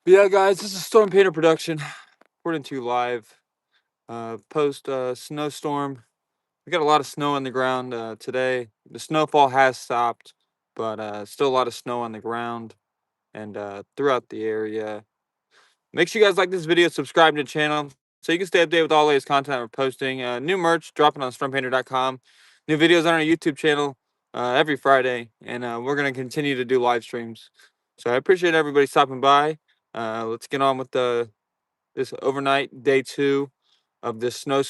But yeah, guys, this is Storm Painter Production, reporting to you live post snowstorm. We got a lot of snow on the ground today. The snowfall has stopped, but still a lot of snow on the ground and throughout the area. Make sure you guys like this video, subscribe to the channel, so you can stay updated with all the latest content we're posting. New merch dropping on stormpainter.com. New videos on our YouTube channel every Friday, and we're going to continue to do live streams. So I appreciate everybody stopping by. Let's get on with this overnight day 2 of this snowstorm.